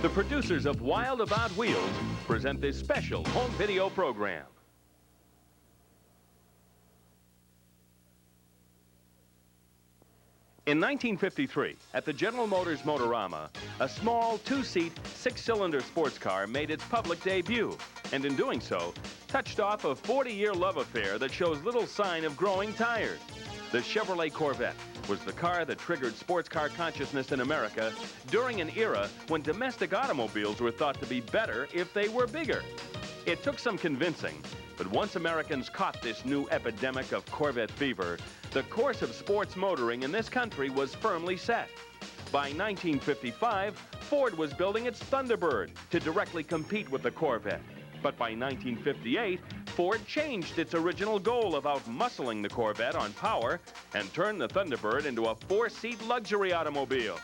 The producers of Wild About Wheels present this special home video program. In 1953, at the General Motors Motorama, a small two-seat, six-cylinder sports car made its public debut, and in doing so, touched off a 40-year love affair that shows little sign of growing tired. The Chevrolet Corvette was the car that triggered sports car consciousness in America during an era when domestic automobiles were thought to be better if they were bigger. It took some convincing, but once Americans caught this new epidemic of Corvette fever, the course of sports motoring in this country was firmly set. By 1955, Ford was building its Thunderbird to directly compete with the Corvette. But by 1958, Ford changed its original goal of outmuscling the Corvette on power and turned the Thunderbird into a four-seat luxury automobile.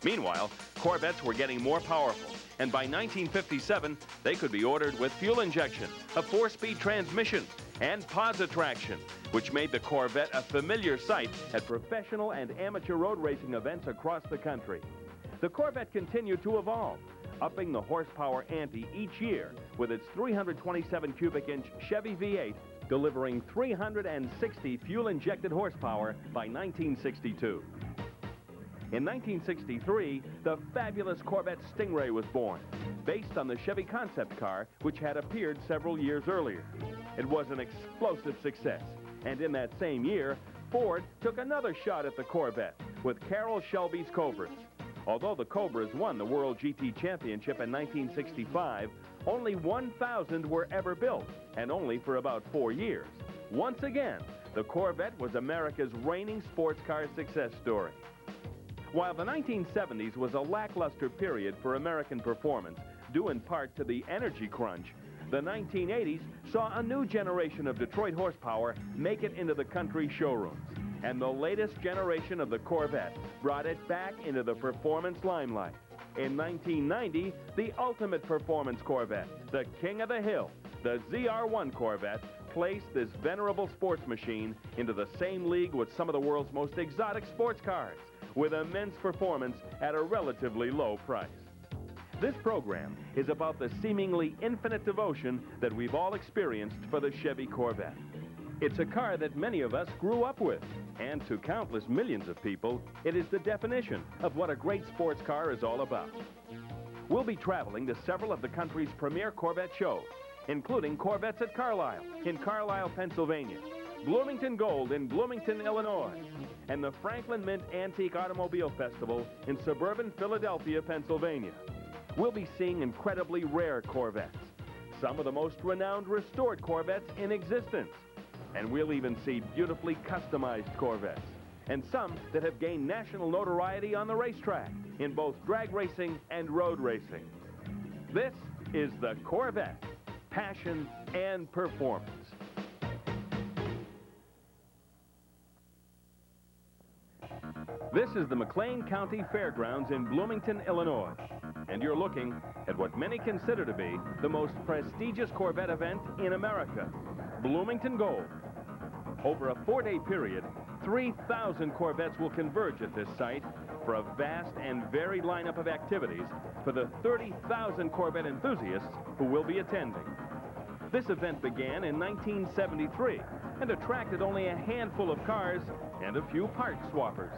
Meanwhile, Corvettes were getting more powerful, and by 1957, they could be ordered with fuel injection, a four-speed transmission, and pause traction, which made the Corvette a familiar sight at professional and amateur road racing events across the country. The Corvette continued to evolve, upping the horsepower ante each year with its 327 cubic inch Chevy V8, delivering 360 fuel-injected horsepower by 1962. In 1963, the fabulous Corvette Stingray was born, based on the Chevy concept car, which had appeared several years earlier. It was an explosive success, and in that same year, Ford took another shot at the Corvette with Carroll Shelby's Cobras. Although the Cobras won the World GT Championship in 1965, only 1,000 were ever built, and only for about 4 years. Once again, the Corvette was America's reigning sports car success story. While the 1970s was a lackluster period for American performance, due in part to the energy crunch, the 1980s saw a new generation of Detroit horsepower make it into the country showrooms. And the latest generation of the Corvette brought it back into the performance limelight. In 1990, the ultimate performance Corvette, the king of the hill, the ZR1 Corvette, placed this venerable sports machine into the same league with some of the world's most exotic sports cars, with immense performance at a relatively low price. This program is about the seemingly infinite devotion that we've all experienced for the Chevy Corvette. It's a car that many of us grew up with, and to countless millions of people, it is the definition of what a great sports car is all about. We'll be traveling to several of the country's premier Corvette shows, including Corvettes at Carlisle in Carlisle, Pennsylvania, Bloomington Gold in Bloomington, Illinois, and the Franklin Mint Antique Automobile Festival in suburban Philadelphia, Pennsylvania. We'll be seeing incredibly rare Corvettes, some of the most renowned restored Corvettes in existence, and we'll even see beautifully customized Corvettes, and some that have gained national notoriety on the racetrack in both drag racing and road racing. This is the Corvette, passion and performance. This is the McLean County Fairgrounds in Bloomington, Illinois, and you're looking at what many consider to be the most prestigious Corvette event in America, Bloomington Gold. Over a 4-day period, 3,000 Corvettes will converge at this site for a vast and varied lineup of activities for the 30,000 Corvette enthusiasts who will be attending. This event began in 1973 and attracted only a handful of cars and a few part swappers.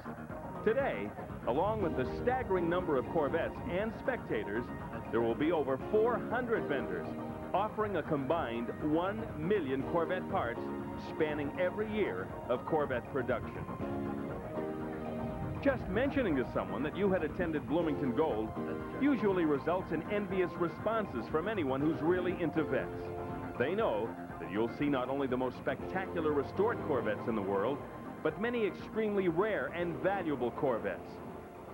Today, along with the staggering number of Corvettes and spectators, there will be over 400 vendors offering a combined 1 million Corvette parts spanning every year of Corvette production. Just mentioning to someone that you had attended Bloomington Gold usually results in envious responses from anyone who's really into vets. They know that you'll see not only the most spectacular restored Corvettes in the world, but many extremely rare and valuable Corvettes.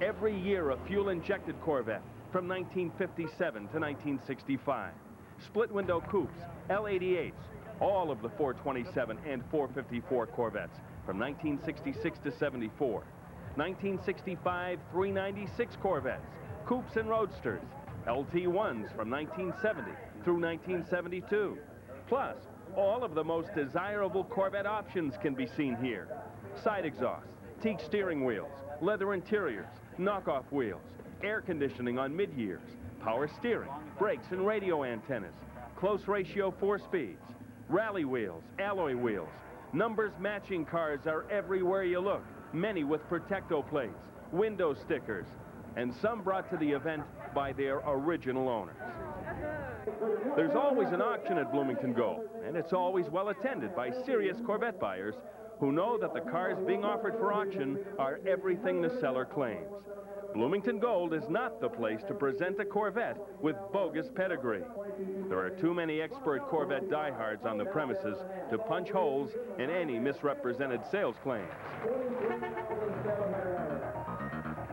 Every year a fuel-injected Corvette from 1957 to 1965. Split-window coupes, L88s, all of the 427 and 454 Corvettes from 1966 to 74. 1965 396 Corvettes, coupes and roadsters, LT1s from 1970 through 1972. Plus, all of the most desirable Corvette options can be seen here. Side exhausts, teak steering wheels, leather interiors, knockoff wheels, air conditioning on mid-years, power steering, brakes and radio antennas, close ratio 4-speeds, rally wheels, alloy wheels. Numbers matching cars are everywhere you look, many with Protecto plates, window stickers, and some brought to the event by their original owners. There's always an auction at Bloomington Gold, and it's always well attended by serious Corvette buyers who know that the cars being offered for auction are everything the seller claims. Bloomington Gold is not the place to present a Corvette with bogus pedigree. There are too many expert Corvette diehards on the premises to punch holes in any misrepresented sales claims.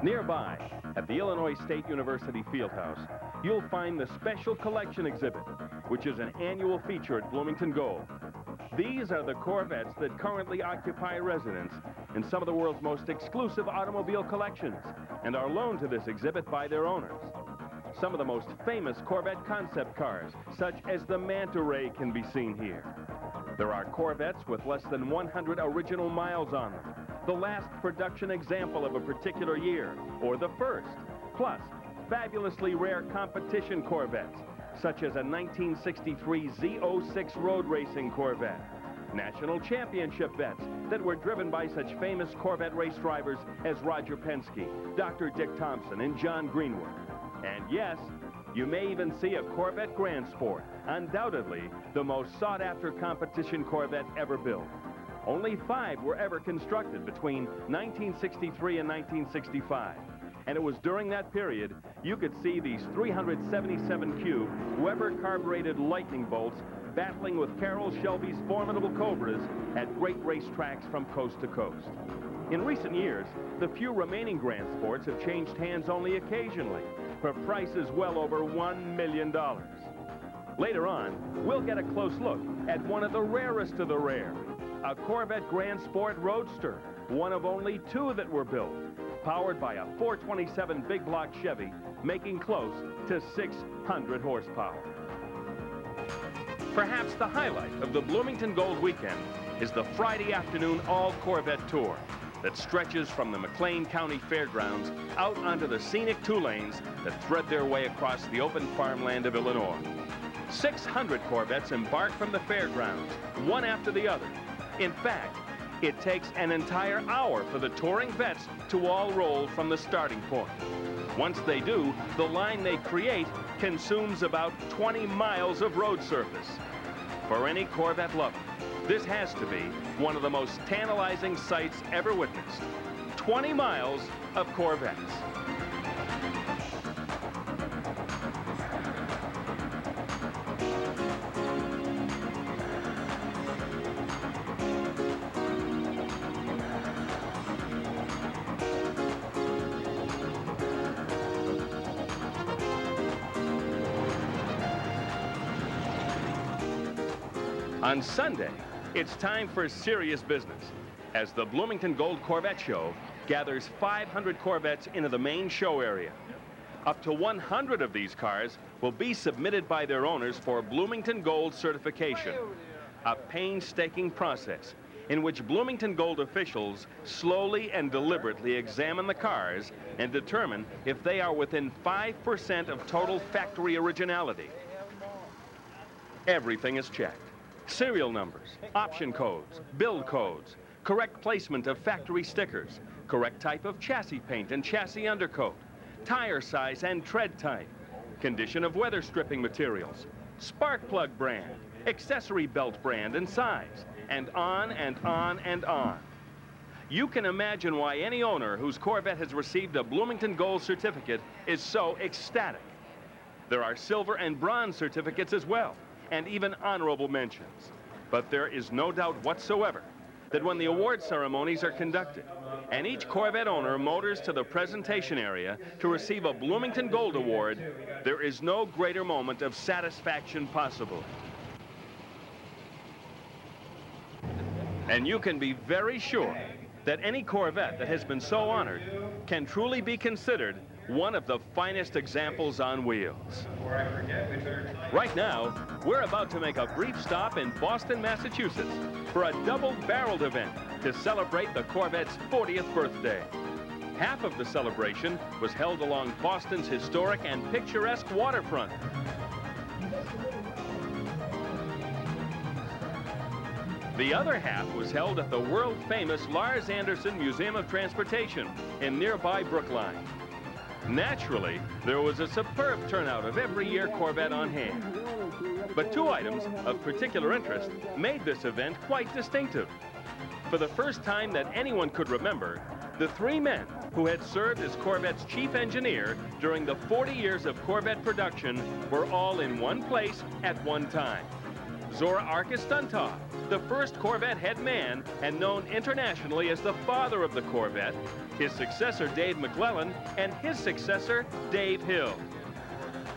Nearby, at the Illinois State University Fieldhouse, you'll find the Special Collection exhibit, which is an annual feature at Bloomington Gold. These are the Corvettes that currently occupy residence in some of the world's most exclusive automobile collections and are loaned to this exhibit by their owners. Some of the most famous Corvette concept cars, such as the Manta Ray, can be seen here. There are Corvettes with less than 100 original miles on them, the last production example of a particular year, or the first, plus fabulously rare competition Corvettes, such as a 1963 Z06 road racing Corvette, national championship vets that were driven by such famous Corvette race drivers as Roger Penske, Dr. Dick Thompson, and John Greenwood. And yes, you may even see a Corvette Grand Sport, undoubtedly the most sought-after competition Corvette ever built. Only 5 were ever constructed between 1963 and 1965. And it was during that period you could see these 377-cube Weber carbureted lightning bolts battling with Carroll Shelby's formidable Cobras at great racetracks from coast to coast. In recent years, the few remaining Grand Sports have changed hands only occasionally for prices well over $1 million. Later on, we'll get a close look at one of the rarest of the rare, a Corvette Grand Sport Roadster, one of only 2 that were built, powered by a 427 big block Chevy, making close to 600 horsepower. Perhaps the highlight of the Bloomington Gold weekend is the Friday afternoon all-Corvette tour that stretches from the McLean County Fairgrounds out onto the scenic 2 lanes that thread their way across the open farmland of Illinois. 600 Corvettes embark from the fairgrounds, one after the other. In fact, it takes an entire hour for the touring vets to all roll from the starting point. Once they do, the line they create consumes about 20 miles of road surface. For any Corvette lover, this has to be one of the most tantalizing sights ever witnessed. 20 miles of Corvettes. On Sunday, it's time for serious business as the Bloomington Gold Corvette Show gathers 500 Corvettes into the main show area. Up to 100 of these cars will be submitted by their owners for Bloomington Gold certification, a painstaking process in which Bloomington Gold officials slowly and deliberately examine the cars and determine if they are within 5% of total factory originality. Everything is checked. Serial numbers, option codes, build codes, correct placement of factory stickers, correct type of chassis paint and chassis undercoat, tire size and tread type, condition of weather stripping materials, spark plug brand, accessory belt brand and size, and on and on and on. You can imagine why any owner whose Corvette has received a Bloomington Gold certificate is so ecstatic. There are silver and bronze certificates as well, and even honorable mentions. But there is no doubt whatsoever that when the award ceremonies are conducted and each Corvette owner motors to the presentation area to receive a Bloomington Gold Award, there is no greater moment of satisfaction possible. And you can be very sure that any Corvette that has been so honored can truly be considered one of the finest examples on wheels. Right now, we're about to make a brief stop in Boston, Massachusetts for a double-barreled event to celebrate the Corvette's 40th birthday. Half of the celebration was held along Boston's historic and picturesque waterfront. The other half was held at the world-famous Lars Anderson Museum of Transportation in nearby Brookline. Naturally, there was a superb turnout of every year Corvette on hand. But two items of particular interest made this event quite distinctive. For the first time that anyone could remember, the three men who had served as Corvette's chief engineer during the 40 years of Corvette production were all in one place at one time. Zora Arkus Duntov, the first Corvette head man and known internationally as the father of the Corvette, his successor Dave McClellan, and his successor Dave Hill.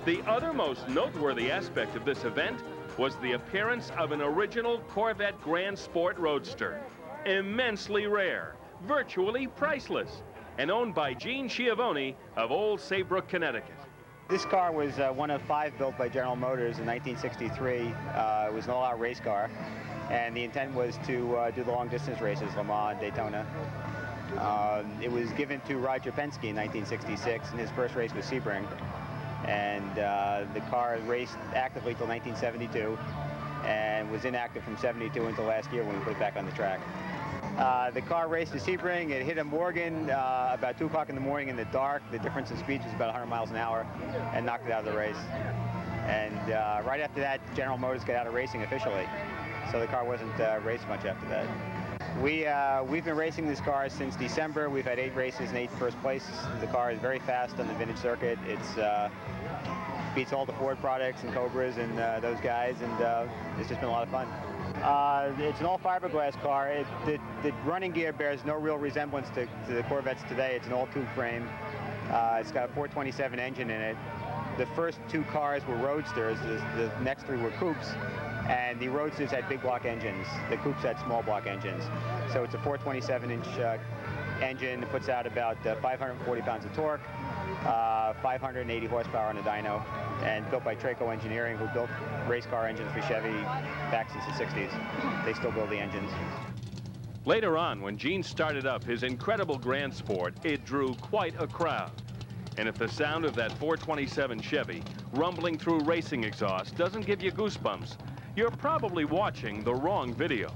The other most noteworthy aspect of this event was the appearance of an original Corvette Grand Sport Roadster. Immensely rare, virtually priceless, and owned by Gene Schiavone of Old Saybrook, Connecticut. This car was one of 5 built by General Motors in 1963. It was an all-out race car, and the intent was to do the long-distance races, Le Mans, Daytona. It was given to Roger Penske in 1966, and his first race was Sebring. And the car raced actively till 1972, and was inactive from 72 until last year when we put it back on the track. The car raced to Sebring. It hit a Morgan about 2 o'clock in the morning in the dark. The difference in speed was about 100 miles an hour, and knocked it out of the race. And right after that, General Motors got out of racing officially, so the car wasn't raced much after that. We've been racing this car since December. We've had 8 races and 8 first place. The car is very fast on the vintage circuit. It's beats all the Ford products and Cobras and those guys, and it's just been a lot of fun. It's an all fiberglass car. The running gear bears no real resemblance to the Corvettes today. It's an all tube frame. It's got a 427 engine in it. The first 2 cars were roadsters. The next 3 were coupes. And the roadsters had big block engines. The coupes had small block engines. So it's a 427-inch engine. It puts out about 540 pounds of torque, 580 horsepower on a dyno, and built by Traco Engineering, who built race car engines for Chevy back since the 60s. They still build the engines. Later on, when Gene started up his incredible Grand Sport, it drew quite a crowd. And if the sound of that 427 Chevy rumbling through racing exhaust doesn't give you goosebumps, you're probably watching the wrong video.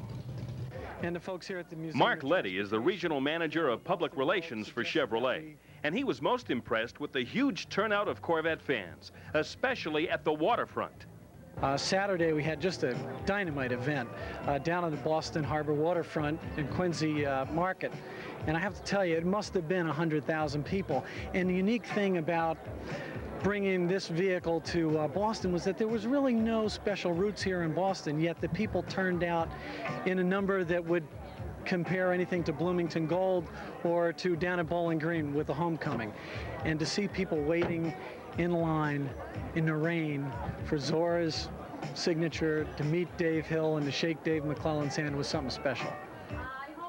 And the folks here at the museum. Mark Letty is the regional manager of public relations for Chevrolet, and he was most impressed with the huge turnout of Corvette fans, especially at the waterfront. Saturday we had just a dynamite event down on the Boston Harbor waterfront in Quincy Market. And I have to tell you, it must have been 100,000 people. And the unique thing about bringing this vehicle to Boston was that there was really no special routes here in Boston, yet the people turned out in a number that would compare anything to Bloomington Gold or to down at Bowling Green with the homecoming. And to see people waiting in line in the rain for Zora's signature, to meet Dave Hill and to shake Dave McClellan's hand was something special.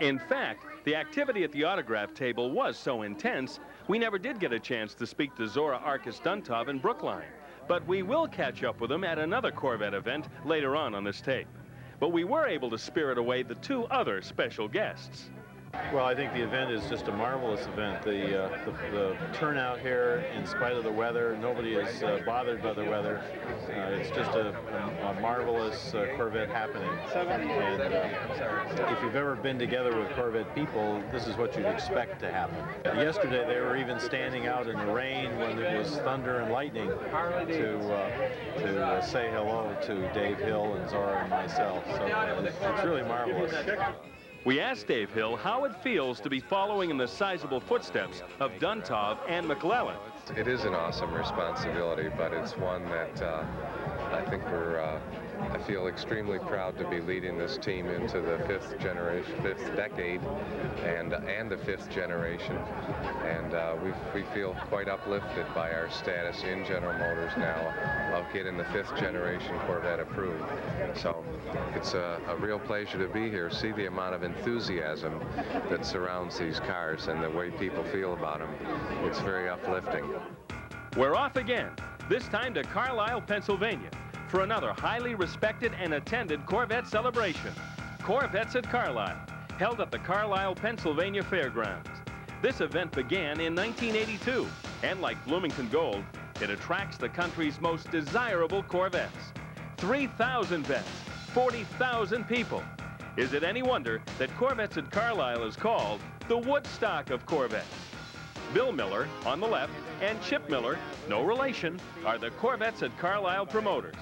In fact, the activity at the autograph table was so intense, we never did get a chance to speak to Zora Arkus Duntov in Brookline. But we will catch up with them at another Corvette event later on this tape. But we were able to spirit away the 2 other special guests. Well, I think the event is just a marvelous event. The turnout here, in spite of the weather, nobody is bothered by the weather. It's just a marvelous Corvette happening. And if you've ever been together with Corvette people, this is what you'd expect to happen. Yesterday, they were even standing out in the rain when there was thunder and lightning to say hello to Dave Hill and Zora and myself. So it's really marvelous. We asked Dave Hill how it feels to be following in the sizable footsteps of Duntov and McClellan. It is an awesome responsibility, but it's one that I think I feel extremely proud to be leading this team into the 5th decade, and the 5th generation. And we feel quite uplifted by our status in General Motors now of getting the 5th generation Corvette approved. So it's a real pleasure to be here, see the amount of enthusiasm that surrounds these cars and the way people feel about them. It's very uplifting. We're off again, this time to Carlisle, Pennsylvania, for another highly respected and attended Corvette celebration. Corvettes at Carlisle, held at the Carlisle, Pennsylvania Fairgrounds. This event began in 1982, and like Bloomington Gold, it attracts the country's most desirable Corvettes. 3,000 vets, 40,000 people. Is it any wonder that Corvettes at Carlisle is called the Woodstock of Corvettes? Bill Miller, on the left, and Chip Miller, no relation, are the Corvettes at Carlisle promoters.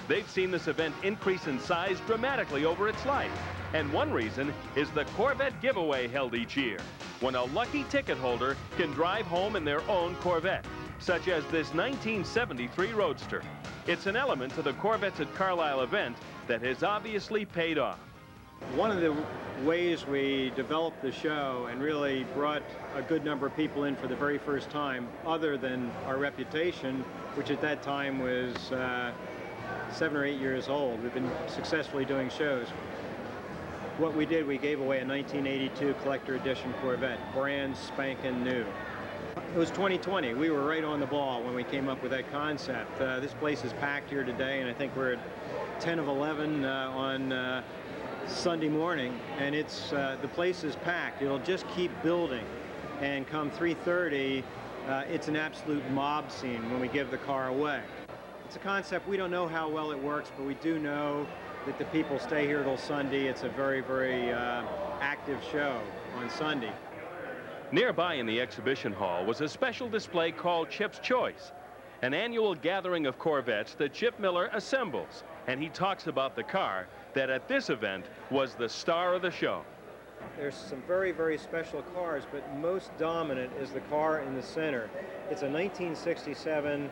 They've seen this event increase in size dramatically over its life. And one reason is the Corvette giveaway held each year, when a lucky ticket holder can drive home in their own Corvette, such as this 1973 Roadster. It's an element to the Corvettes at Carlisle event that has obviously paid off. One of the ways we developed the show and really brought a good number of people in for the very first time, other than our reputation, which at that time was 7 or 8 years old. We've been successfully doing shows. What we did, we gave away a 1982 collector edition Corvette, brand spanking new. It was 2020. We were right on the ball when we came up with that concept. This place is packed here today, and I think we're at 10 of 11 on Sunday morning, and it's the place is packed. It'll just keep building, and come 3:30, it's an absolute mob scene when we give the car away. It's a concept, we don't know how well it works, but we do know that the people stay here till Sunday. It's a very, very active show on Sunday. Nearby in the exhibition hall was a special display called Chip's Choice, an annual gathering of Corvettes that Chip Miller assembles, and he talks about the car that at this event was the star of the show. There's some very, very special cars, but most dominant is the car in the center. It's a 1967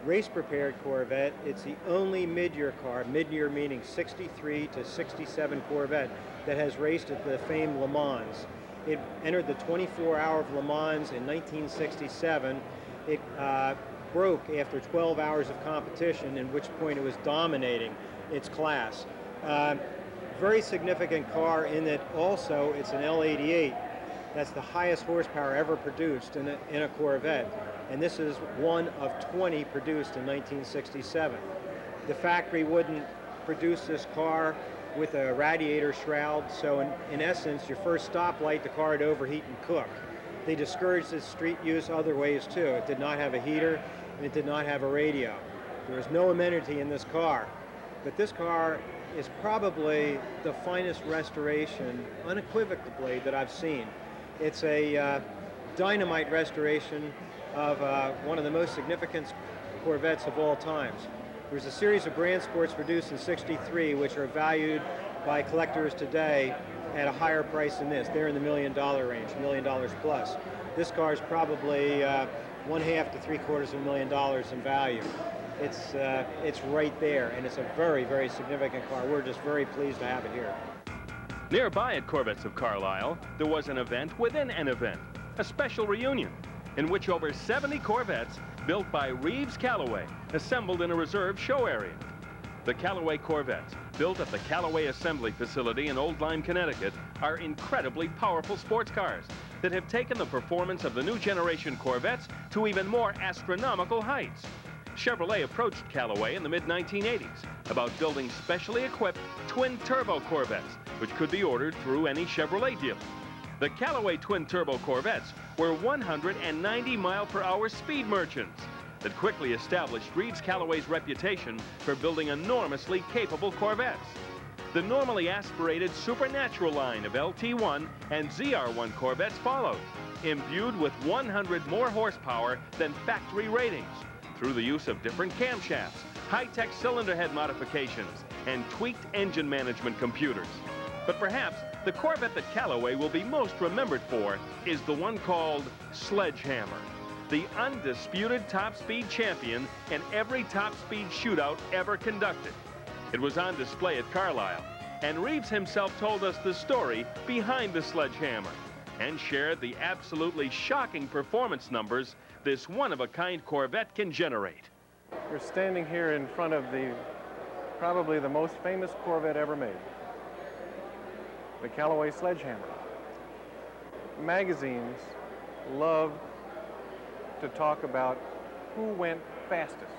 race-prepared Corvette. It's the only mid-year car, mid-year meaning 63 to 67 Corvette, that has raced at the famed Le Mans. It entered the 24-hour of Le Mans in 1967. It broke after 12 hours of competition, in which point it was dominating its class. Very significant car in that also it's an L88. That's the highest horsepower ever produced in a Corvette. And this is one of 20 produced in 1967. The factory wouldn't produce this car with a radiator shroud, so in essence, your first stoplight, the car would overheat and cook. They discouraged its street use other ways too. It did not have a heater, and it did not have a radio. There was no amenity in this car. But this car is probably the finest restoration, unequivocally, that I've seen. It's a dynamite restoration of one of the most significant Corvettes of all times. There's a series of brand sports produced in .63 which are valued by collectors today at a higher price than this. They're in the $1 million range, $1 million plus. This car is probably 1/2 to 3/4 of $1 million in value. It's right there, and it's a very, very significant car. We're just very pleased to have it here. Nearby at Corvettes of Carlisle, there was an event within an event, a special reunion, in which over 70 Corvettes built by Reeves Callaway assembled in a reserved show area. The Callaway Corvettes, built at the Callaway Assembly Facility in Old Lyme, Connecticut, are incredibly powerful sports cars that have taken the performance of the new generation Corvettes to even more astronomical heights. Chevrolet approached Callaway in the mid-1980s about building specially equipped twin-turbo Corvettes, which could be ordered through any Chevrolet dealer. The Callaway twin-turbo Corvettes were 190-mile-per-hour speed merchants that quickly established Reeves Callaway's reputation for building enormously capable Corvettes. The normally aspirated Supernatural line of LT1 and ZR1 Corvettes followed, imbued with 100 more horsepower than factory ratings, through the use of different camshafts, high-tech cylinder head modifications, and tweaked engine management computers. But perhaps the Corvette that Callaway will be most remembered for is the one called Sledgehammer, the undisputed top-speed champion in every top-speed shootout ever conducted. It was on display at Carlisle, and Reeves himself told us the story behind the Sledgehammer and shared the absolutely shocking performance numbers this one-of-a-kind Corvette can generate. We're standing here in front of probably the most famous Corvette ever made, the Callaway Sledgehammer. Magazines love to talk about who went fastest.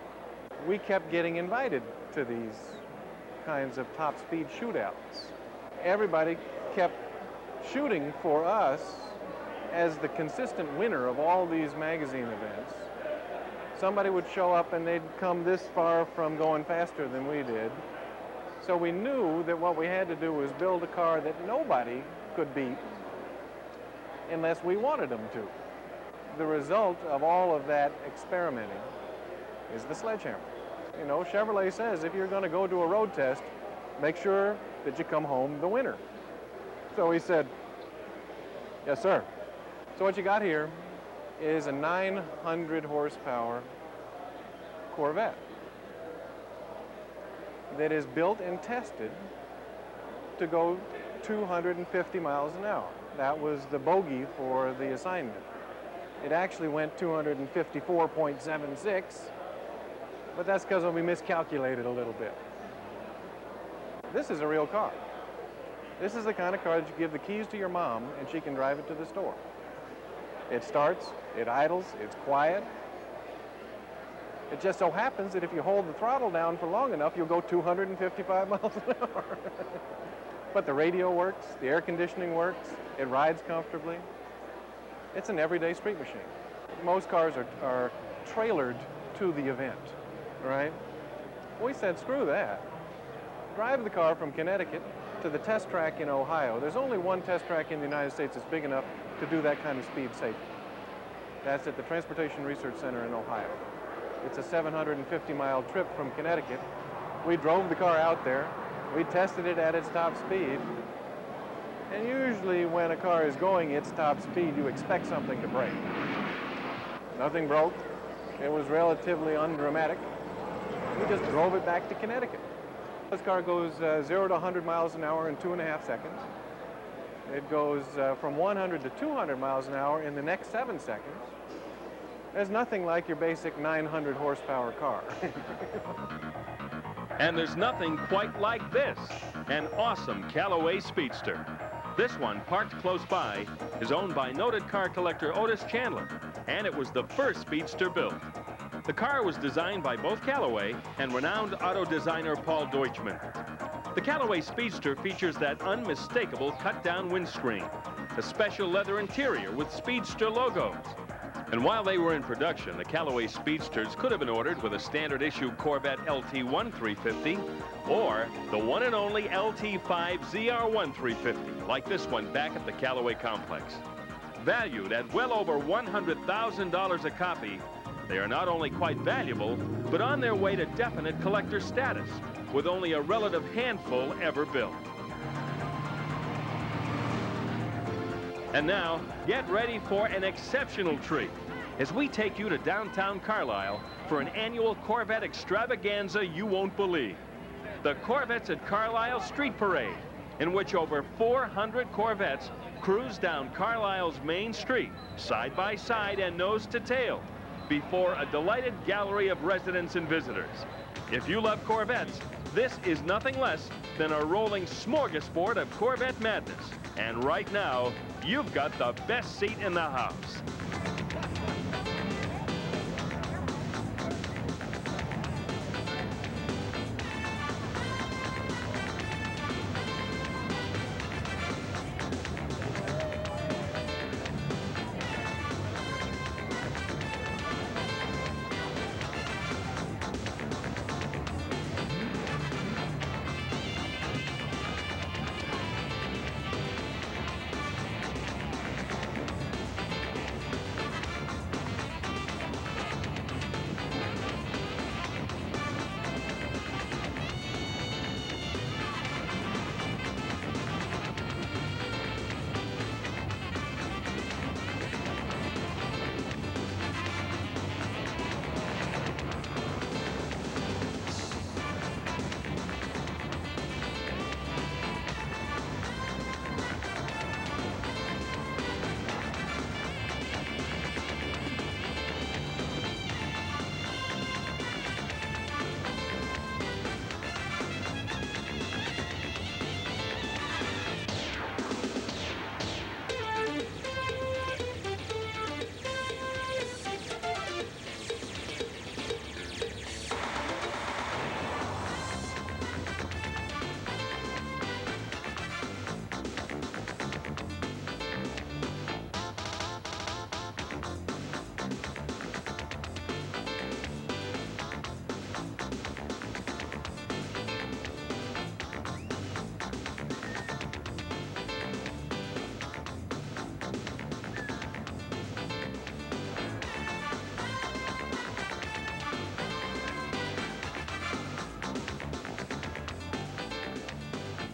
We kept getting invited to these kinds of top-speed shootouts. Everybody kept shooting for us as the consistent winner of all these magazine events, somebody would show up and they'd come this far from going faster than we did. So we knew that what we had to do was build a car that nobody could beat unless we wanted them to. The result of all of that experimenting is the sledgehammer. You know, Chevrolet says if you're going to go to a road test, make sure that you come home the winner. So we said, yes, sir. So what you got here is a 900 horsepower Corvette that is built and tested to go 250 miles an hour. That was the bogey for the assignment. It actually went 254.76, but that's because we miscalculated a little bit. This is a real car. This is the kind of car that you give the keys to your mom and she can drive it to the store. It starts, it idles, it's quiet. It just so happens that if you hold the throttle down for long enough, you'll go 255 miles an hour. But the radio works, the air conditioning works, it rides comfortably. It's an everyday street machine. Most cars are trailered to the event, right? We said, screw that. Drive the car from Connecticut to the test track in Ohio. There's only one test track in the United States that's big enough to do that kind of speed safely. That's at the Transportation Research Center in Ohio. It's a 750-mile trip from Connecticut. We drove the car out there. We tested it at its top speed. And usually when a car is going its top speed, you expect something to break. Nothing broke. It was relatively undramatic. We just drove it back to Connecticut. This car goes 0 to 100 miles an hour in 2.5 seconds. It goes from 100 to 200 miles an hour in the next 7 seconds. There's nothing like your basic 900 horsepower car. And there's nothing quite like this, an awesome Callaway Speedster. This one, parked close by, is owned by noted car collector Otis Chandler, and it was the first Speedster built. The car was designed by both Callaway and renowned auto designer Paul Deutschmann. The Callaway Speedster features that unmistakable cut-down windscreen, a special leather interior with Speedster logos. And while they were in production, the Callaway Speedsters could have been ordered with a standard-issue Corvette LT1 350 or the one and only LT5 ZR1 350, like this one back at the Callaway complex. Valued at well over $100,000 a copy, they are not only quite valuable, but on their way to definite collector status, with only a relative handful ever built. And now, get ready for an exceptional treat as we take you to downtown Carlisle for an annual Corvette extravaganza you won't believe. The Corvettes at Carlisle Street Parade, in which over 400 Corvettes cruise down Carlisle's main street, side by side and nose to tail, before a delighted gallery of residents and visitors. If you love Corvettes, this is nothing less than a rolling smorgasbord of Corvette madness. And right now, you've got the best seat in the house.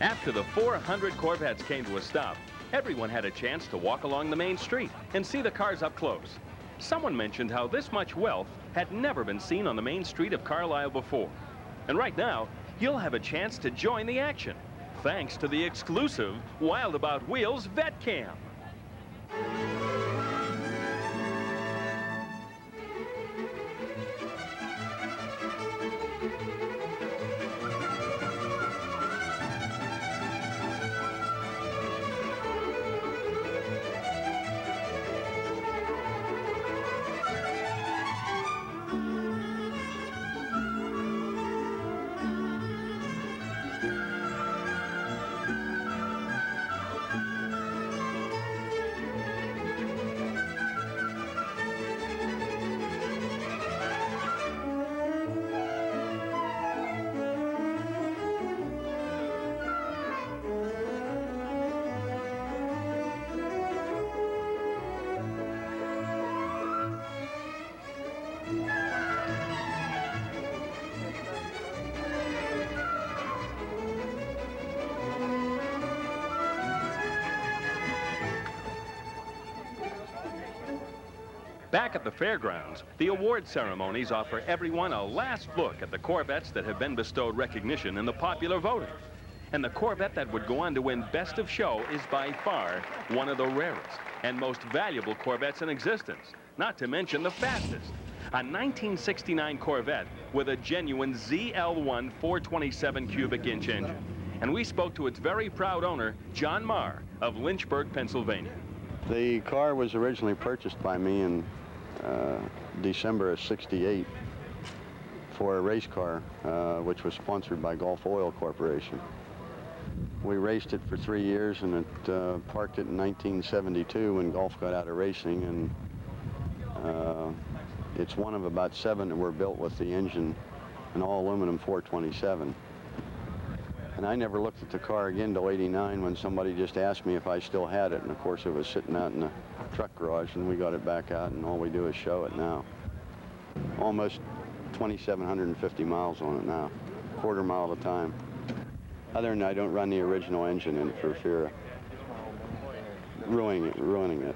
After the 400 Corvettes came to a stop, everyone had a chance to walk along the main street and see the cars up close. Someone mentioned how this much wealth had never been seen on the main street of Carlisle before. And right now, you'll have a chance to join the action, thanks to the exclusive Wild About Wheels Vet Cam. Back at the fairgrounds, the award ceremonies offer everyone a last look at the Corvettes that have been bestowed recognition in the popular voting. And the Corvette that would go on to win Best of Show is by far one of the rarest and most valuable Corvettes in existence, not to mention the fastest. A 1969 Corvette with a genuine ZL1 427 cubic inch engine. And we spoke to its very proud owner, John Marr of Lynchburg, Pennsylvania. The car was originally purchased by me in December of '68 for a race car, which was sponsored by Gulf Oil Corporation. We raced it for 3 years, and it parked it in 1972 when Gulf got out of racing, and it's one of about 7 that were built with the engine, an all-aluminum 427. And I never looked at the car again till '89 when somebody just asked me if I still had it. And of course it was sitting out in the truck garage, and we got it back out, and all we do is show it now. Almost 2,750 miles on it now, quarter mile at a time. Other than I don't run the original engine in for fear of ruining it.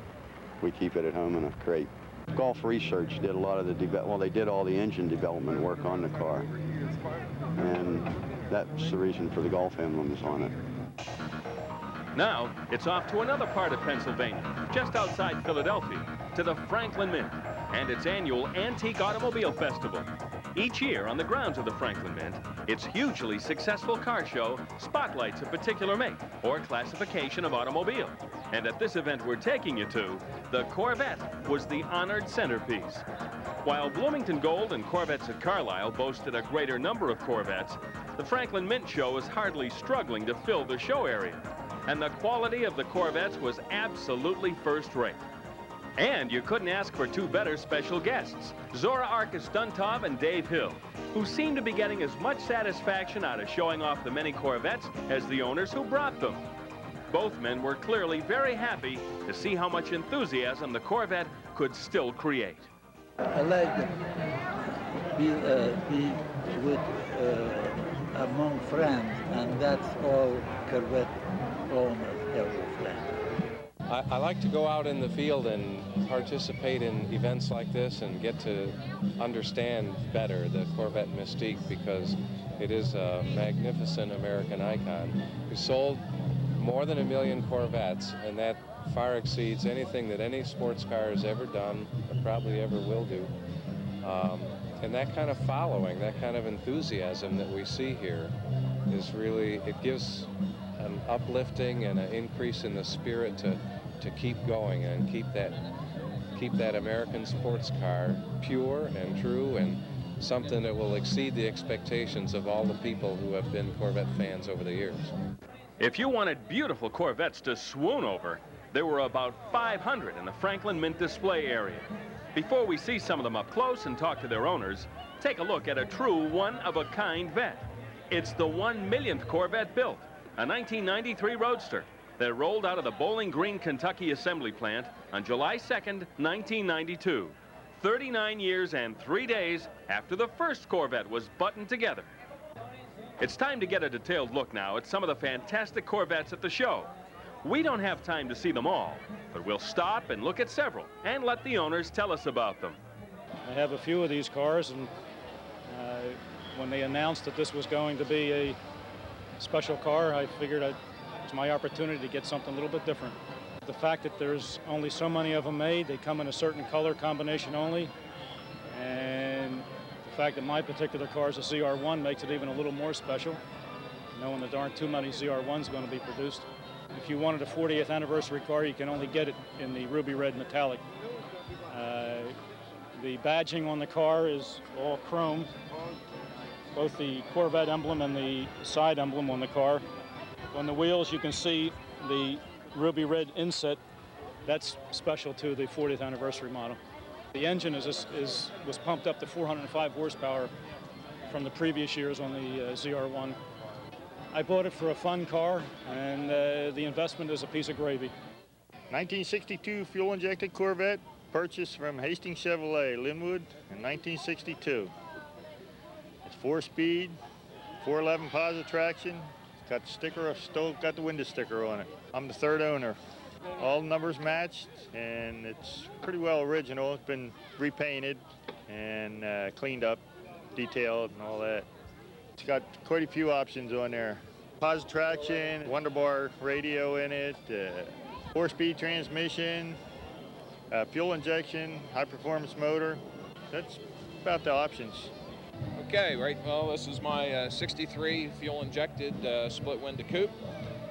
We keep it at home in a crate. Gulf Research did a lot of the, they did all the engine development work on the car. And that's the reason for the Gulf emblems on it. Now, it's off to another part of Pennsylvania, just outside Philadelphia, to the Franklin Mint and its annual Antique Automobile Festival. Each year, on the grounds of the Franklin Mint, its hugely successful car show spotlights a particular make or classification of automobile. And at this event we're taking you to, the Corvette was the honored centerpiece. While Bloomington Gold and Corvettes at Carlisle boasted a greater number of Corvettes, the Franklin Mint show is hardly struggling to fill the show area. And the quality of the Corvettes was absolutely first-rate. And you couldn't ask for two better special guests, Zora Arkus-Duntov and Dave Hill, who seem to be getting as much satisfaction out of showing off the many Corvettes as the owners who brought them. Both men were clearly very happy to see how much enthusiasm the Corvette could still create. I like to be with among friends, and that's all Corvette owners have with friends. I like to go out in the field and participate in events like this and get to understand better the Corvette mystique, because it is a magnificent American icon. We sold more than 1 million Corvettes, and that far exceeds anything that any sports car has ever done or probably ever will do. And that kind of following, that kind of enthusiasm that we see here is really, it gives an uplifting and an increase in the spirit to keep going and keep that American sports car pure and true and something that will exceed the expectations of all the people who have been Corvette fans over the years. If you wanted beautiful Corvettes to swoon over, there were about 500 in the Franklin Mint display area. Before we see some of them up close and talk to their owners, take a look at a true one-of-a-kind vet. It's the 1 millionth Corvette built, a 1993 Roadster that rolled out of the Bowling Green, Kentucky assembly plant on July 2nd, 1992, 39 years and 3 days after the first Corvette was buttoned together. It's time to get a detailed look now at some of the fantastic Corvettes at the show. We don't have time to see them all, but we'll stop and look at several and let the owners tell us about them. I have a few of these cars, and when they announced that this was going to be a special car, I figured it's my opportunity to get something a little bit different. The fact that there's only so many of them made, they come in a certain color combination only, and the fact that my particular car is a ZR1 makes it even a little more special, knowing that there aren't too many ZR1s going to be produced. If you wanted a 40th anniversary car, you can only get it in the ruby red metallic. The badging on the car is all chrome, both the Corvette emblem and the side emblem on the car. On the wheels, you can see the ruby red inset. That's special to the 40th anniversary model. The engine was pumped up to 405 horsepower from the previous years on the ZR1. I bought it for a fun car, and the investment is a piece of gravy. 1962 fuel-injected Corvette, purchased from Hastings Chevrolet, Linwood, in 1962. It's 4-speed, 411 positive traction. It's got the sticker, still got the window sticker on it. I'm the third owner. All numbers matched, and it's pretty well original. It's been repainted and cleaned up, detailed, and all that. It's got quite a few options on there. Positive traction, Wonderbar radio in it, 4-speed transmission, fuel injection, high-performance motor. That's about the options. Okay, right, well, this is my 63 fuel-injected split-window coupe.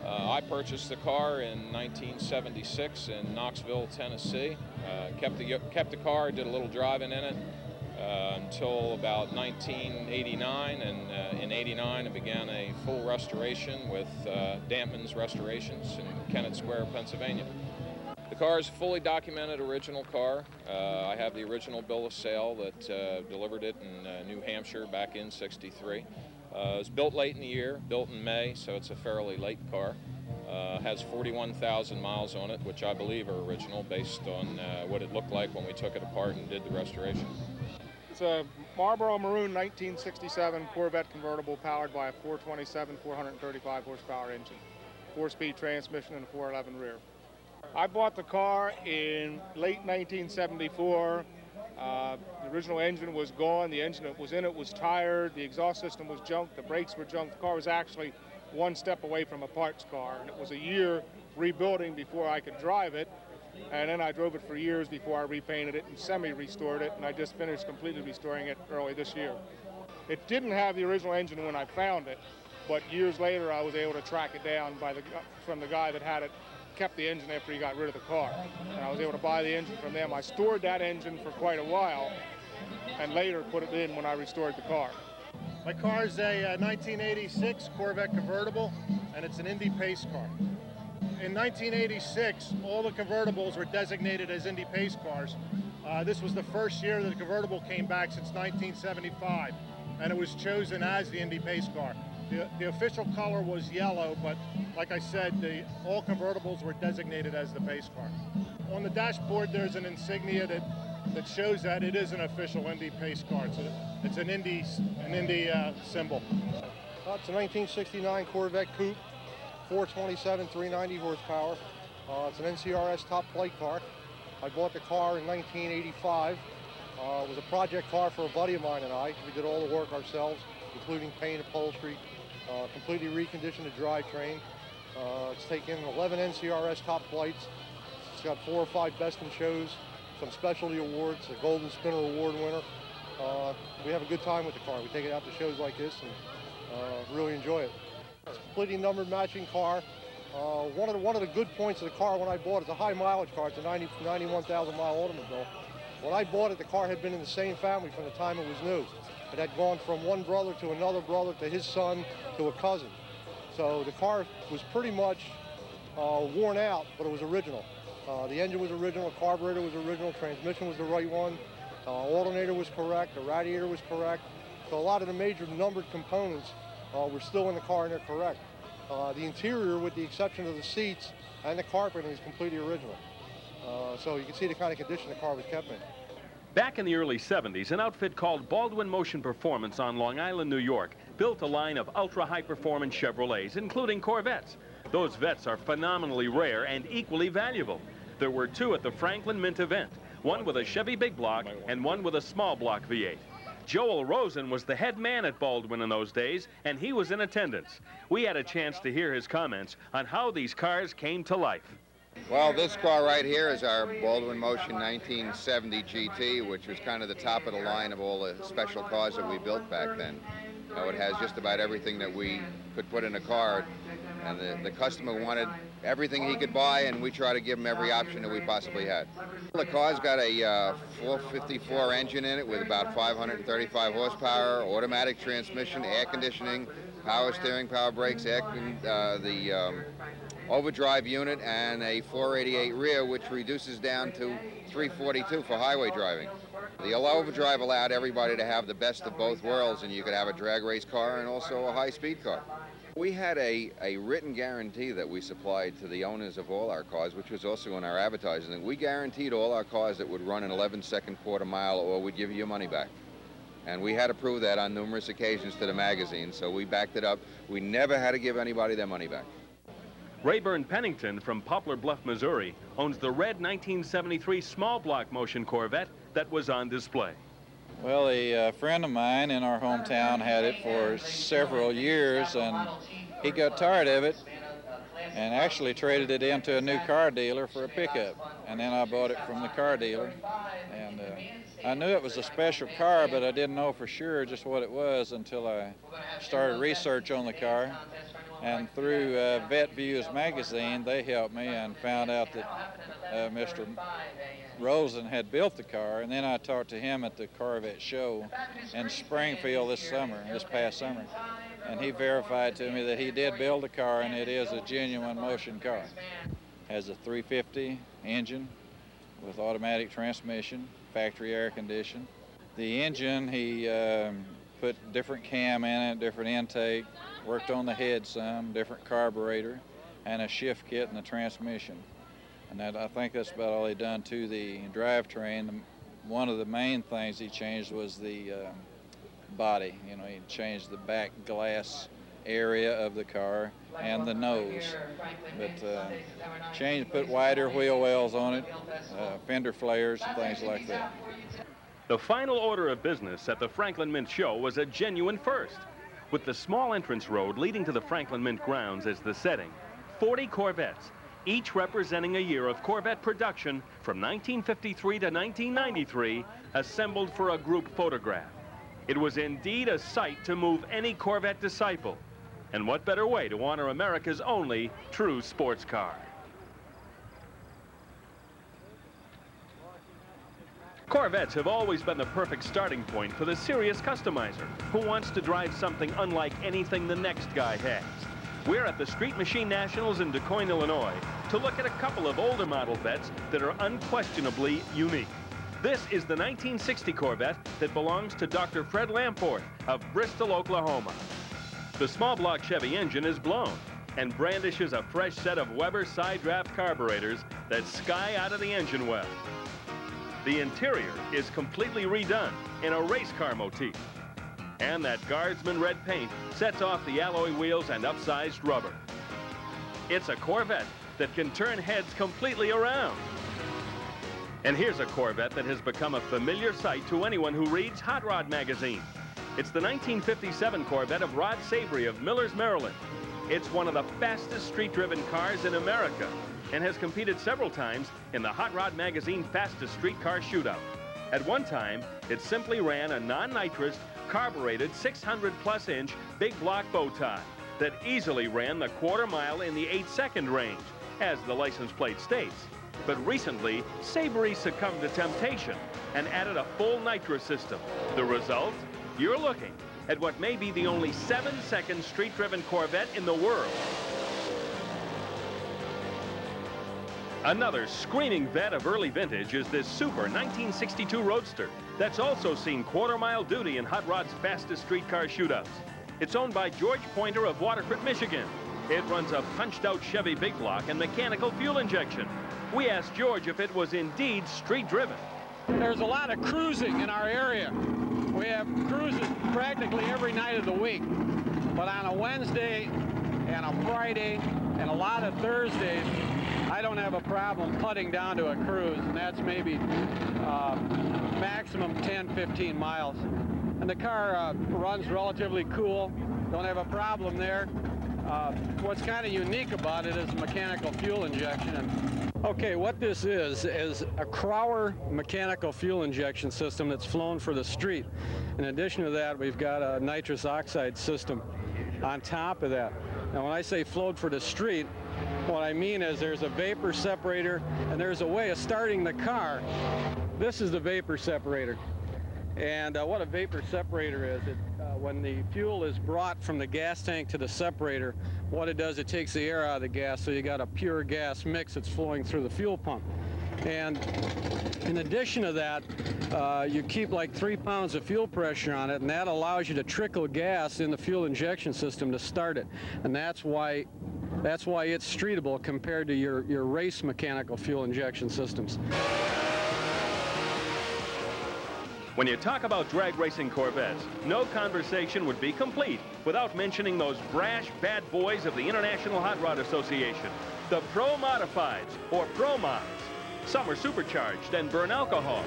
I purchased the car in 1976 in Knoxville, Tennessee. Kept the car, did a little driving in it until about 1989, and in 89 I began a full restoration with Dampman's Restorations in Kennett Square, Pennsylvania. The car is a fully documented original car. I have the original bill of sale that delivered it in New Hampshire back in '63. It was built late in the year, built in May, so it's a fairly late car. Has 41,000 miles on it, which I believe are original based on what it looked like when we took it apart and did the restoration. It's a Marlboro Maroon 1967 Corvette convertible powered by a 427, 435 horsepower engine, 4-speed transmission, and a 411 rear. I bought the car in late 1974. The original engine was gone. The engine that was in it was tired. The exhaust system was junk. The brakes were junk. The car was actually one step away from a parts car, and it was a year rebuilding before I could drive it. And then I drove it for years before I repainted it and semi-restored it, and I just finished completely restoring it early this year. It didn't have the original engine when I found it, but years later I was able to track it down from the guy that had it, kept the engine after he got rid of the car. And I was able to buy the engine from them. I stored that engine for quite a while and later put it in when I restored the car. My car is a 1986 Corvette convertible, and it's an Indy Pace car. In 1986, all the convertibles were designated as Indy Pace cars. This was the first year that the convertible came back since 1975, and it was chosen as the Indy Pace car. The official color was yellow, but like I said, all convertibles were designated as the Pace car. On the dashboard, there's an insignia that shows that it is an official Indy Pace car. It's an Indy symbol. It's a 1969 Corvette Coupe, 427, 390 horsepower. It's an NCRS top flight car. I bought the car in 1985. It was a project car for a buddy of mine and I. We did all the work ourselves, including paint, upholstery, completely reconditioned the drivetrain. It's taken 11 NCRS top flights. It's got 4 or 5 best in shows, some specialty awards, a Golden Spinner Award winner. We have a good time with the car. We take it out to shows like this and really enjoy it. It's a completely numbered matching car. One of the good points of the car when I bought it, it's a high mileage car. It's a 91,000 mile automobile. When I bought it, the car had been in the same family from the time it was new. It had gone from one brother to another brother to his son to a cousin. So the car was pretty much worn out, but it was original. The engine was original, the carburetor was original, transmission was the right one, alternator was correct, the radiator was correct. So a lot of the major numbered components were still in the car and they're correct. The interior, with the exception of the seats and the carpeting, is completely original. So you can see the kind of condition the car was kept in. Back in the early 70s, an outfit called Baldwin Motion Performance on Long Island, New York, built a line of ultra-high-performance Chevrolets, including Corvettes. Those Vettes are phenomenally rare and equally valuable. There were two at the Franklin Mint event, one with a Chevy big block and one with a small block V8. Joel Rosen was the head man at Baldwin in those days, and he was in attendance. We had a chance to hear his comments on how these cars came to life. Well, this car right here is our Baldwin Motion 1970 GT, which was kind of the top of the line of all the special cars that we built back then. Now, it has just about everything that we could put in a car, and the customer wanted everything he could buy, and we try to give him every option that we possibly had. The car's got a 454 engine in it with about 535 horsepower, automatic transmission, air conditioning, power steering, power brakes, the overdrive unit, and a 488 rear, which reduces down to 342 for highway driving. The overdrive allowed everybody to have the best of both worlds, and you could have a drag race car and also a high-speed car. We had a written guarantee that we supplied to the owners of all our cars, which was also in our advertising. We guaranteed all our cars that would run an 11-second quarter mile, or we'd give you your money back. And we had to prove that on numerous occasions to the magazine, so we backed it up. We never had to give anybody their money back. Rayburn Pennington from Poplar Bluff, Missouri, owns the red 1973 small block motion Corvette that was on display. Well, a friend of mine in our hometown had it for several years, and he got tired of it and actually traded it into a new car dealer for a pickup. And then I bought it from the car dealer. And I knew it was a special car, but I didn't know for sure just what it was until I started research on the car. And through Vet Views magazine, they helped me and found out that Mr. Rosen had built the car, and then I talked to him at the Corvette show in Springfield this past summer, and he verified to me that he did build the car, and it is a genuine motion car. Has a 350 engine with automatic transmission, factory air conditioned. The engine, he put different cam in it, different intake, worked on the head some, different carburetor, and a shift kit and the transmission. And I think that's about all he done to the drivetrain. One of the main things he changed was the body. You know, he changed the back glass area of the car and the nose. But put wider wheel wells on it, fender flares, and things like that. The final order of business at the Franklin Mint show was a genuine first. With the small entrance road leading to the Franklin Mint grounds as the setting, 40 Corvettes, each representing a year of Corvette production from 1953 to 1993, assembled for a group photograph. It was indeed a sight to move any Corvette disciple. And what better way to honor America's only true sports car? Corvettes have always been the perfect starting point for the serious customizer who wants to drive something unlike anything the next guy has. We're at the Street Machine Nationals in DuQuoin, Illinois, to look at a couple of older model Vettes that are unquestionably unique. This is the 1960 Corvette that belongs to Dr. Fred Lamport of Bristol, Oklahoma. The small block Chevy engine is blown and brandishes a fresh set of Weber side draft carburetors that sky out of the engine well. The interior is completely redone in a race car motif. And that Guardsman red paint sets off the alloy wheels and upsized rubber. It's a Corvette that can turn heads completely around. And here's a Corvette that has become a familiar sight to anyone who reads Hot Rod magazine. It's the 1957 Corvette of Rod Savory of Millers, Maryland. It's one of the fastest street-driven cars in America and has competed several times in the Hot Rod magazine Fastest Street Car Shootout. At one time, it simply ran a non-nitrous, carbureted 600-plus inch big block bow tie that easily ran the quarter mile in the 8-second range, as the license plate states. But recently, Savory succumbed to temptation and added a full nitrous system. The result? You're looking at what may be the only 7-second street-driven Corvette in the world. Another screaming vet of early vintage is this super 1962 Roadster that's also seen quarter-mile duty in Hot Rod's Fastest Street Car Shootouts. It's owned by George Pointer of Waterford, Michigan. It runs a punched-out Chevy big block and mechanical fuel injection. We asked George if it was indeed street-driven. There's a lot of cruising in our area. We have cruises practically every night of the week. But on a Wednesday and a Friday and a lot of Thursdays, I don't have a problem putting down to a cruise, and that's maybe maximum 10, 15 miles. And the car runs relatively cool. Don't have a problem there. What's kind of unique about it is the mechanical fuel injection. Okay, what this is a Crowler mechanical fuel injection system that's flown for the street. In addition to that, we've got a nitrous oxide system on top of that. Now, when I say flowed for the street, what I mean is there's a vapor separator, and there's a way of starting the car. This is the vapor separator. And what a vapor separator is, when the fuel is brought from the gas tank to the separator, what it does, it takes the air out of the gas, so you got a pure gas mix that's flowing through the fuel pump. And in addition to that, you keep like 3 pounds of fuel pressure on it, and that allows you to trickle gas in the fuel injection system to start it. And that's why it's streetable compared to your race mechanical fuel injection systems. When you talk about drag racing Corvettes, no conversation would be complete without mentioning those brash bad boys of the International Hot Rod Association, the Pro Modifieds, or Pro Mods. Some are supercharged and burn alcohol.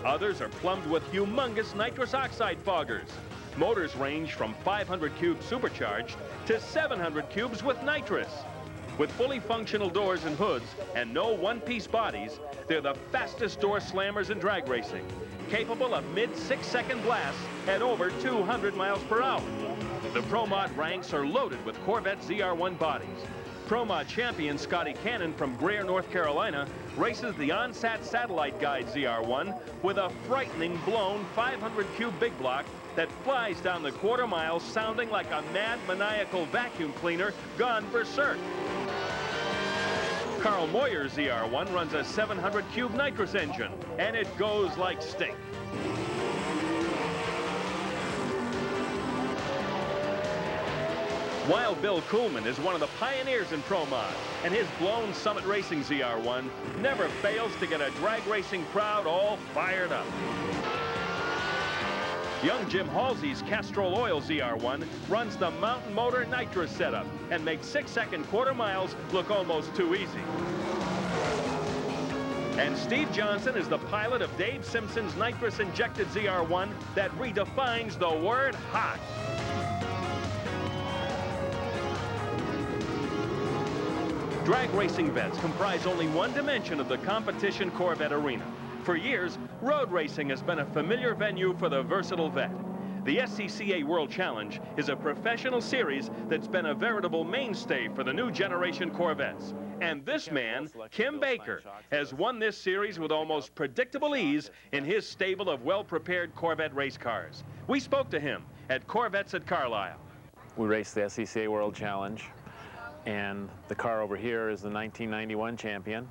Others are plumbed with humongous nitrous oxide foggers. Motors range from 500 cubes supercharged to 700 cubes with nitrous. With fully functional doors and hoods and no one-piece bodies, they're the fastest door slammers in drag racing, capable of mid-6-second blasts at over 200 miles per hour. The Pro Mod ranks are loaded with Corvette ZR1 bodies. Pro Mod champion Scotty Cannon from Greer, North Carolina, races the OnSat Satellite Guide ZR1 with a frightening blown 500 cube big block that flies down the quarter mile sounding like a mad maniacal vacuum cleaner gone berserk. Carl Moyer's ZR1 runs a 700 cube nitrous engine, and it goes like stink. Wild Bill Kuhlman is one of the pioneers in Pro Mod, and his blown Summit Racing ZR1 never fails to get a drag racing crowd all fired up. Young Jim Halsey's Castrol Oil ZR1 runs the Mountain Motor nitrous setup and makes 6-second quarter miles look almost too easy. And Steve Johnson is the pilot of Dave Simpson's nitrous-injected ZR1 that redefines the word hot. Drag racing vets comprise only one dimension of the competition Corvette arena. For years, road racing has been a familiar venue for the versatile vet. The SCCA World Challenge is a professional series that's been a veritable mainstay for the new generation Corvettes. And this man, Kim Baker, has won this series with almost predictable ease in his stable of well-prepared Corvette race cars. We spoke to him at Corvettes at Carlisle. We raced the SCCA World Challenge, and the car over here is the 1991 champion,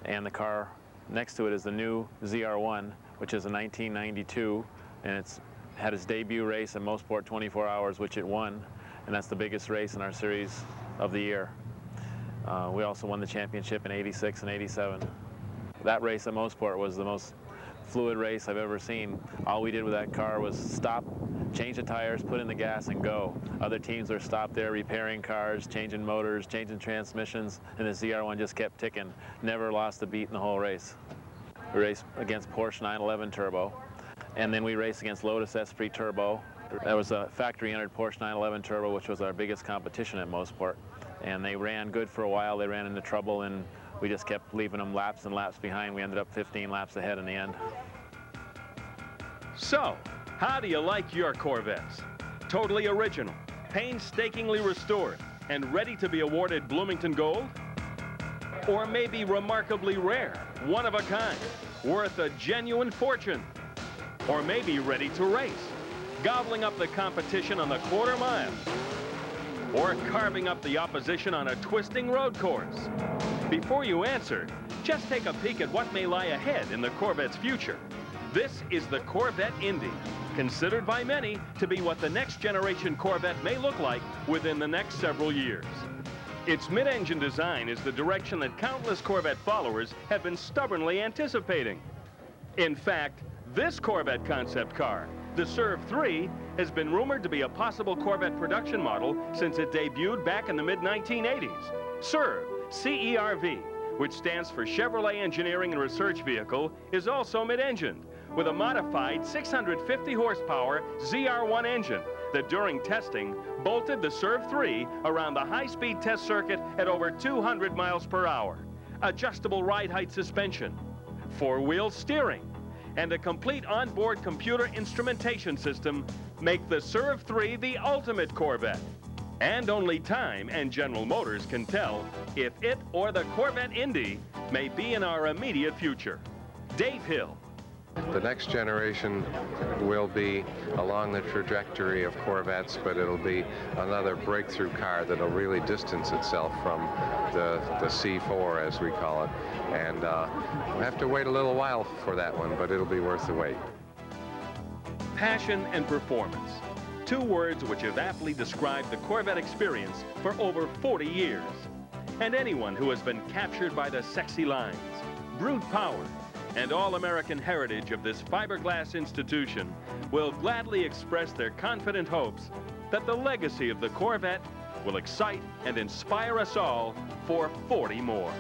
and the car next to it is the new ZR1, which is a 1992, and it's had its debut race at Mosport 24 Hours, which it won, and that's the biggest race in our series of the year. We also won the championship in '86 and '87. That race at Mosport was the most fluid race I've ever seen. All we did with that car was stop, change the tires, put in the gas, and go. Other teams were stopped there repairing cars, changing motors, changing transmissions, and the ZR1 just kept ticking. Never lost a beat in the whole race. We raced against Porsche 911 Turbo, and then we raced against Lotus Esprit Turbo. That was a factory-entered Porsche 911 Turbo, which was our biggest competition at Mosport. And they ran good for a while. They ran into trouble, and we just kept leaving them laps and laps behind. We ended up 15 laps ahead in the end. So, how do you like your Corvettes? Totally original, painstakingly restored, and ready to be awarded Bloomington Gold? Or maybe remarkably rare, one of a kind, worth a genuine fortune? Or maybe ready to race, gobbling up the competition on the quarter mile? Or carving up the opposition on a twisting road course? Before you answer, just take a peek at what may lie ahead in the Corvette's future. This is the Corvette Indy, considered by many to be what the next generation Corvette may look like within the next several years. Its mid-engine design is the direction that countless Corvette followers have been stubbornly anticipating. In fact, this Corvette concept car, the Serv 3, has been rumored to be a possible Corvette production model since it debuted back in the mid-1980s. Serv, C-E-R-V, which stands for Chevrolet Engineering and Research Vehicle, is also mid-engined with a modified 650 horsepower ZR1 engine that during testing bolted the Serv 3 around the high-speed test circuit at over 200 miles per hour. Adjustable ride height suspension, four-wheel steering, and a complete onboard computer instrumentation system make the Serv 3 the ultimate Corvette. And only time and General Motors can tell if it or the Corvette Indy may be in our immediate future. Dave Hill. The next generation will be along the trajectory of Corvettes, but it'll be another breakthrough car that'll really distance itself from the C4, as we call it. And we'll have to wait a little while for that one, but it'll be worth the wait. Passion and performance. Two words which have aptly described the Corvette experience for over 40 years. And anyone who has been captured by the sexy lines, brute power, and all-American heritage of this fiberglass institution will gladly express their confident hopes that the legacy of the Corvette will excite and inspire us all for 40 more.